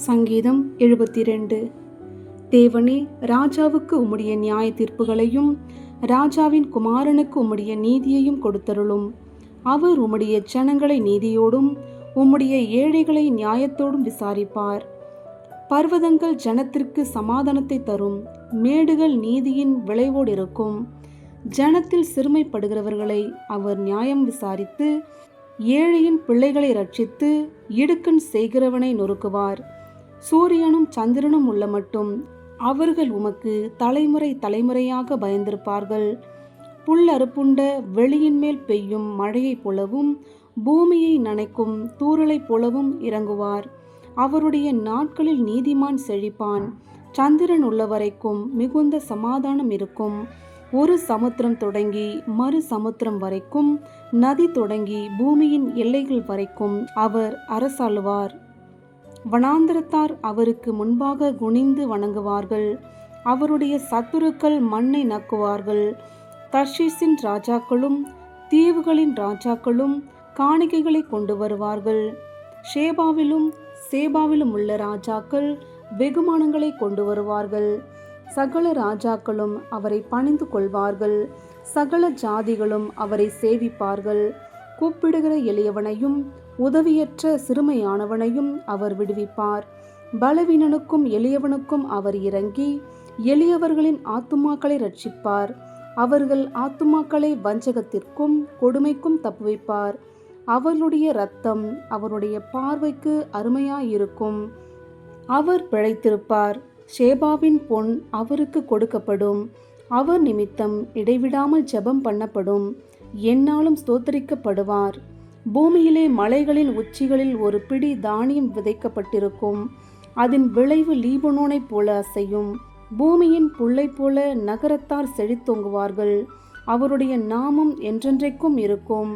சங்கீதம் 72. தேவனே, ராஜாவுக்கு உம்முடைய நியாய தீர்ப்புகளையும் ராஜாவின் குமாரனுக்கு உம்முடைய நீதியையும் கொடுத்தருளும். அவர் உம்முடைய ஜனங்களை நீதியோடும் உம்முடைய ஏழைகளை நியாயத்தோடும் விசாரிப்பார். பர்வதங்கள் ஜனத்திற்கு சமாதானத்தை தரும், மேடுகள் நீதியின் விளைவோடு இருக்கும். ஜனத்தில் சிறுமைப்படுகிறவர்களை அவர் நியாயம் விசாரித்து ஏழையின் பிள்ளைகளை ரட்சித்து இடுக்கண் செய்கிறவனை நொறுக்குவார். சூரியனும் சந்திரனும் உள்ள மட்டும் அவர்கள் உமக்கு தலைமுறை தலைமுறையாக பயந்திருப்பார்கள். புல் அறுப்புண்ட வெளியின் மேல் பெய்யும் மழையைப் போலவும் பூமியை நனைக்கும் தூறலைப் போலவும் இறங்குவார். அவருடைய நாட்களில் நீதிமான் செழிப்பான். சந்திரன் உள்ள வரைக்கும் மிகுந்த சமாதானம் இருக்கும். ஒரு சமுத்திரம் தொடங்கி மறு சமுத்திரம் வரைக்கும், நதி தொடங்கி பூமியின் எல்லைகள் வரைக்கும் அவர் அரசாளுவார். வனாந்தரத்தார் அவருக்கு முன்பாக குனிந்து வணங்குவார்கள். அவருடைய சத்துருக்கள் மண்ணை நக்குவார்கள். தர்ஷீசின் ராஜாக்களும் தீவுகளின் ராஜாக்களும் காணிக்கைகளை கொண்டு வருவார்கள். சேபாவிலும் உள்ள ராஜாக்கள் வெகுமானங்களை கொண்டு வருவார்கள். சகல ராஜாக்களும் அவரை பணிந்து கொள்வார்கள். சகல ஜாதிகளும் அவரை சேவிப்பார்கள். கூப்பிடுகிற எளியவனையும் உதவியற்ற சிறுமையானவனையும் அவர் விடுவிப்பார். பலவீனனுக்கும் எளியவனுக்கும் அவர் இறங்கி எளியவர்களின் ஆத்துமாக்களை ரட்சிப்பார். அவர்கள் ஆத்துமாக்களை வஞ்சகத்திற்கும் கொடுமைக்கும் தப்புவிப்பார். அவர்களுடைய இரத்தம் அவருடைய பார்வைக்கு அருமையாயிருக்கும். அவர் பிழைத்திருப்பார். சேபாவின் பொன் அவருக்கு கொடுக்கப்படும். அவர் நிமித்தம் இடைவிடாமல் ஜெபம் பண்ணப்படும். எந்நாளும் ஸ்தோத்தரிக்கப்படுவார். பூமியிலே மலைகளின் உச்சிகளில் ஒரு பிடி தானியம் விதைக்கப்பட்டிருக்கும். அதன் விளைவு லீபனோனைப் போல அசையும். பூமியின் புல்லை போல நகரத்தார் செழித்தோங்குவார்கள். அவருடைய நாமம் என்றென்றைக்கும் இருக்கும்.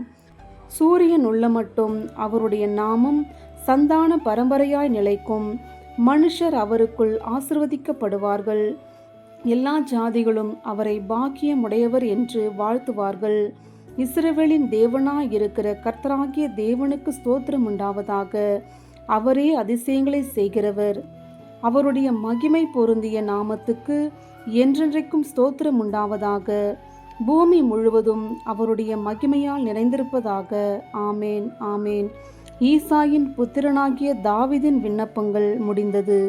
சூரியன் உள்ள மட்டும் அவருடைய நாமம் சந்தான பரம்பரையாய் நிலைக்கும். மனுஷர் அவருக்குள் ஆசிர்வதிக்கப்படுவார்கள். எல்லா ஜாதிகளும் அவரை பாக்கியமுடையவர் என்று வாழ்த்துவார்கள். இஸ்ரவேலின் தேவனாய் இருக்கிற கர்த்தராகிய தேவனுக்கு ஸ்தோத்திரம் உண்டாவதாக. அவரே அதிசயங்களை செய்கிறவர். அவருடைய மகிமை பொருந்திய நாமத்துக்கு என்றென்றைக்கும் ஸ்தோத்திரம் உண்டாவதாக. பூமி முழுவதும் அவருடைய மகிமையால் நிறைந்திருப்பதாக. ஆமேன், ஆமேன். ஈசாயின் புத்திரனாகிய தாவீதின் விண்ணப்பங்கள் முடிந்தது.